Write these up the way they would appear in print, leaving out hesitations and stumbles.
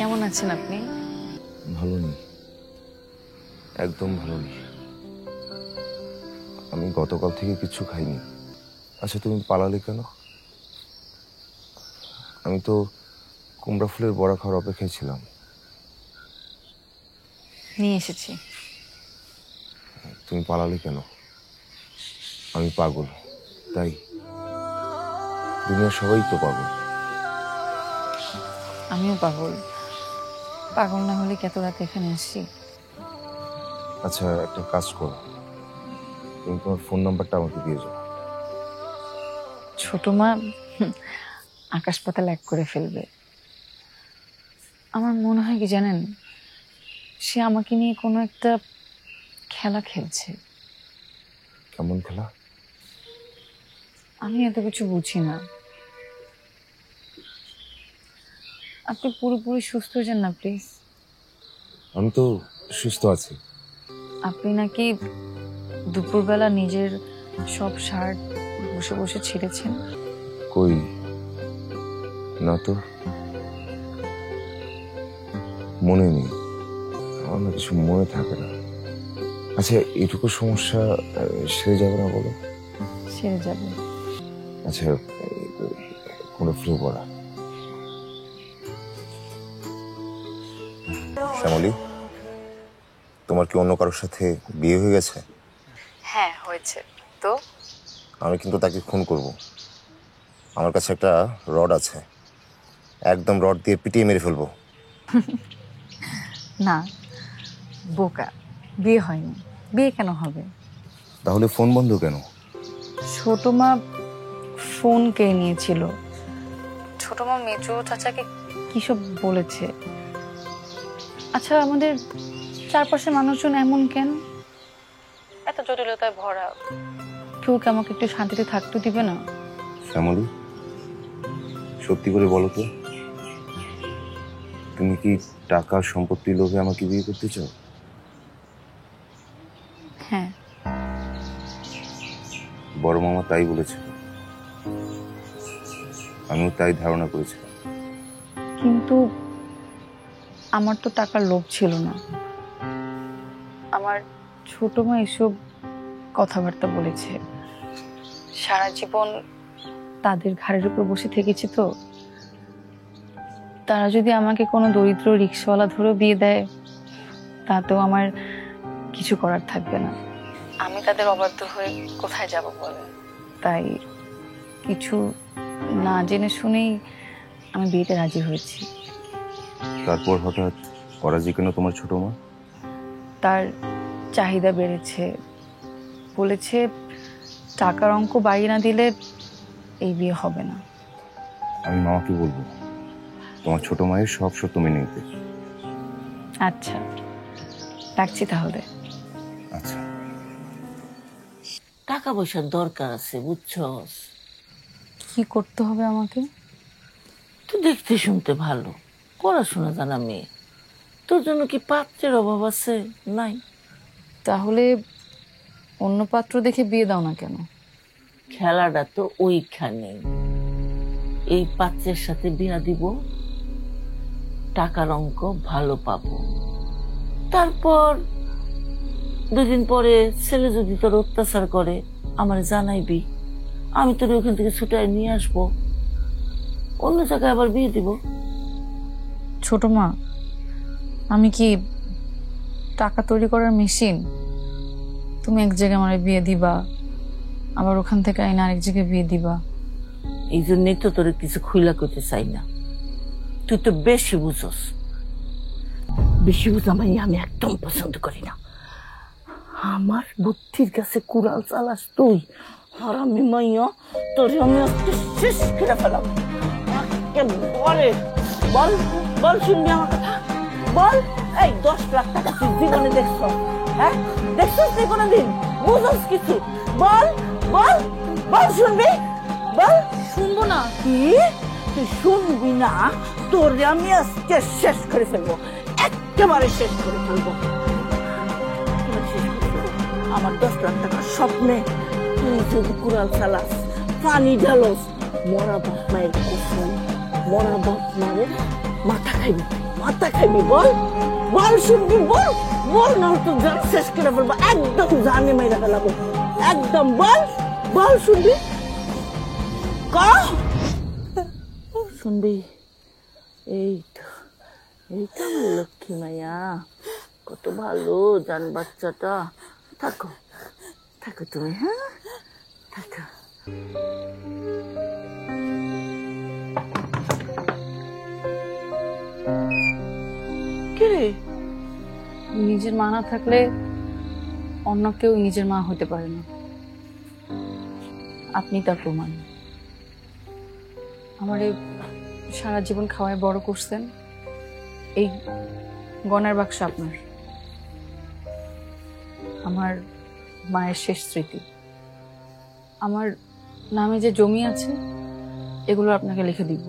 কেমন আছেন আপনি? ভালো নেই, একদম ভালো নেই। আমি গতকাল থেকে কিছু খাইনি। আচ্ছা, তুমি পালালে কেন? আমি তো কুমড়া ফুলের বড়া খাওয়ার অপেক্ষায় ছিলাম। নিয়ে এসেছি। তুমি পালালে কেন? আমি পাগল, তাই? দুনিয়ার সবাই তো পাগল। আমিও পাগল। পাগল না হলে কত রাতে এখানে আসছি। আচ্ছা, একটা কাজ করো, তুমি তোমার ফোন নাম্বারটা আমাকে দিয়ে যাও। ছোট মা আকাশ পাতাল এক করে ফেলবে। আমার মনে হয় কি জানেন, সে আমাকে নিয়ে কোনো একটা খেলা খেলছে। কেমন খেলা? আমি এত কিছু বুঝি না। আপনি পুরোপুরি সুস্থ হয়ে যান না প্লিজ। আমি তো সুস্থ আছি। আপনি নাকি দুপুরবেলা নিজের সব শার্ট বসে বসে ছিঁড়েছেন। কই না তো, মনে নেই। আমার না কিছু মনে থাকে না। আচ্ছা, এটুকু সমস্যা সেরে যাবে না বলো? সেরে যাবে। আচ্ছা, কোনো ফ্লু পড়া। শ্যামলী, তোমার কি অন্য কারোর সাথে বিয়ে হয়ে গেছে? হ্যাঁ হয়েছে তো। আমি কিন্তু তাকে খুন করব। আমার কাছে একটা রড আছে, একদম রড দিয়ে পিটিয়ে মেরে ফেলবো। না, বোকা, বিয়ে হয়নি। বিয়ে কেন হবে? তাহলে ফোন বন্ধ কেন? ছোট মা ফোন কে নিয়েছিল। ছোট মা মেজো চাচাকে কিসব বলেছে। আচ্ছা, আমাদের চারপাশের মানুষজন এমন কেন? এত জটিলতায় ভরা। কেউ কি আমাকে একটু শান্তিতে থাকতে দিবে না? শ্যামলী, সত্যি করে বলো তো, তুমি কি টাকা সম্পত্তির লোভে আমাকে বিয়ে করতে চাও? হ্যাঁ। বড় মামা তাই বলেছিল, আমিও তাই ধারণা করেছিলাম। কিন্তু আমার তো টাকার লোভ ছিল না। আমার ছোট মা এসব কথাবার্তা বলেছে। সারা জীবন তাদের ঘাড়ের উপর বসে থেকেছি তো। তারা যদি আমাকে কোনো দরিদ্র রিক্সাওয়ালা ধরে বিয়ে দেয়, তাতেও আমার কিছু করার থাকবে না। আমি তাদের অবাধ্য হয়ে কোথায় যাব বলে। তাই কিছু না জেনে শুনেই আমি বিয়েতে রাজি হয়েছি। তারপর হঠাৎ অরাজি কেন তোমার ছোট মা? তার চাহিদা বেড়েছে। বলেছে টাকার অঙ্ক বাড়িয়ে না দিলে এই বিয়ে হবে না। আমি মামাকে বলবো তোমার ছোট মায়ের সব শর্ত মেনে নিতে। আচ্ছা, রাখছি তাহলে। আচ্ছা। টাকা পয়সার দরকার আছে, বুঝছস? কি করতে হবে আমাকে? তুই দেখতে শুনতে ভালো, পড়াশোনা জানা মেয়ে। তোর জন্য কি পাত্রের অভাব আছে? নাই। তাহলে অন্য পাত্র দেখে বিয়ে দাও না কেন? খেলাটা তো ওইখানে। এই পাত্রের সাথে বিয়া দিব, টাকার অঙ্ক ভালো পাবো। তারপর 2 দিন পরে ছেলে যদি তোর অত্যাচার করে আমার জানাইবি, আমি তোর ওখান থেকে ছুটাই নিয়ে আসবো, অন্য জায়গায় আবার বিয়ে দিব। ছোট মা, আমি কি টাকা তৈরি করার মেশিন? তুমি এক জায়গায় আমার বিয়ে দিবা, আবার ওখান থেকে আইনা আরেক জায়গায় বিয়ে দিবা। এই জন্যই তো তোর কিছু খুইলা করতে চাই না। তুই তো বেশি বুঝস। বেশি বুঝা মানে আমি একদম পছন্দ করি না। আমার বুদ্ধির কাছে কুড়াল চালাস তুই। আর আমি মাইয়া তোর আমি আজকে শেষ করে ফেলাম। বলে বল, বল, শুনবি আমার কথা? বল, এই 10 লাখ টাকা তুই জীবনে দেখছ? হ্যাঁ, দেখছিস তুই কোনোদিন? বুঝস কিছু? বল, বল, বল, শুনবি? বল। শুনবো না। কি? তুই শুনবি না? তোর আমি আজকে শেষ করে ফেলবো, একেবারে শেষ করে ফেলবো। আমার 10 লাখ টাকার স্বপ্নে তুই যদি কুড়াল চালাস, পানি ঢালস, মরা বাপ মায়ের কসম, মরা বাপ মায়ের মাথা খাইবি, মাথা খাইবি বল, বল শুনবি বল, বল না তো জান শেষ করে বলবো, একদম জানে মেরে ফেলাবো, একদম বল, বল শুনবি, ক শুনবি। এই তো আমার লক্ষ্মী মাইয়া, কত ভালো জান বাচ্চাটা। থাকো থাকো তুমি, হ্যাঁ থাকো। কে রে? নিজের মা না থাকলে অন্য কেউ নিজের মা হতে পারে না। আপনি তার প্রমাণ। আমারে সারা জীবন খাওয়ায় বড় করছেন, এই গয়নার বাক্স আপনার। আমার মায়ের শেষ স্মৃতি। আমার নামে যে জমি আছে এগুলো আপনাকে লিখে দিব।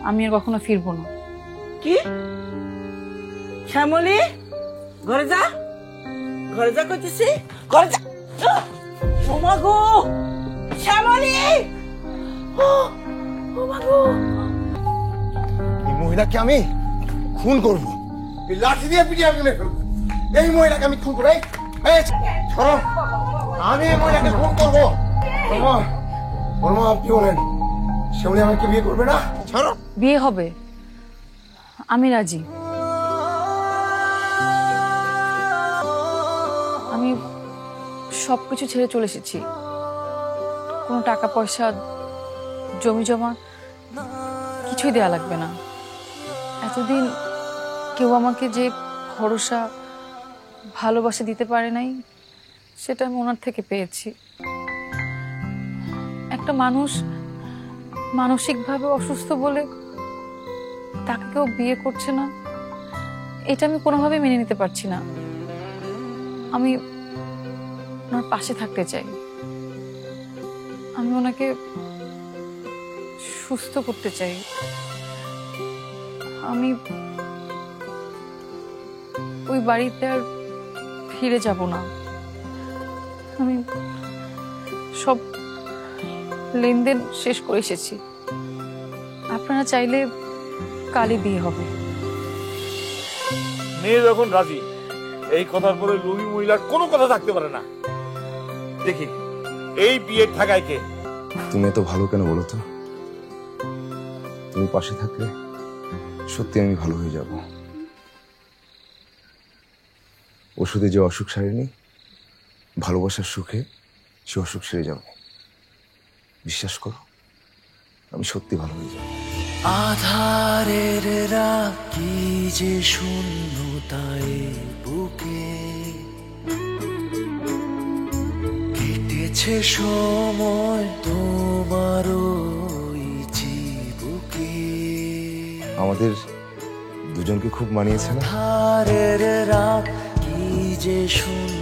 আমি আর কখনো ফিরবো না। কি শ্যামলী, ঘরে যা, ঘরে যা করতেছি, ঘরে যা। ও মা গো শ্যামলী, ও মা গো। এই মহিলাকে আমি খুন করবো, এই লাঠি দিয়ে পিটিয়ে আমি মেরে ফেলবো। এই মহিলাকে আমি খুন করে সরম, আমি এই মহিলাকে খুন করবো। আপনি বলেন সেমনি আমাকে বিয়ে করবে না? ছাড়ো। বিয়ে হবে, আমি রাজি। আমি সবকিছু ছেড়ে চলে এসেছি। কোনো টাকা পয়সা, জমি জমা কিছুই দেয়া লাগবে না। এতদিন কেউ আমাকে যে ভরসা, ভালোবাসা দিতে পারে নাই, সেটা আমি ওনার থেকে পেয়েছি। একটা মানুষ মানসিকভাবে অসুস্থ বলে তাকে কেউ বিয়ে করছে না, এটা আমি কোনোভাবেই মেনে নিতে পারছি না। আমি ওনার পাশে থাকতে চাই। আমি ওনাকে সুস্থ করতে চাই। আমি ওই বাড়িতে আর ফিরে যাব না। আমি সব লেনদেন শেষ করে এসেছি। আপনারা চাইলে কালই বিয়ে হবে। মেয়ে যখন রাজি, এই কথার পরে লোভী মহিলার কোনো কথা থাকতে পারে না। দেখি এই বিয়ের ঠাকায় কে? তুমি এত ভালো কেন বলো তো? তুমি পাশে থাকলে সত্যি আমি ভালো হয়ে যাব। ওষুধে যে অসুখ সারেনি, ভালোবাসার সুখে সে অসুখ সেরে যাবে। বিশ্বাস করো, আমি সত্যি ভালো হয়ে যাব। আধারের রাখি যে শূন্যতায় বুকে কেটেছে সময় তোমার ওই চিবুকে। আমাদের দুজনকে খুব মানিয়েছে না? আধারের রাখি যে শূন্য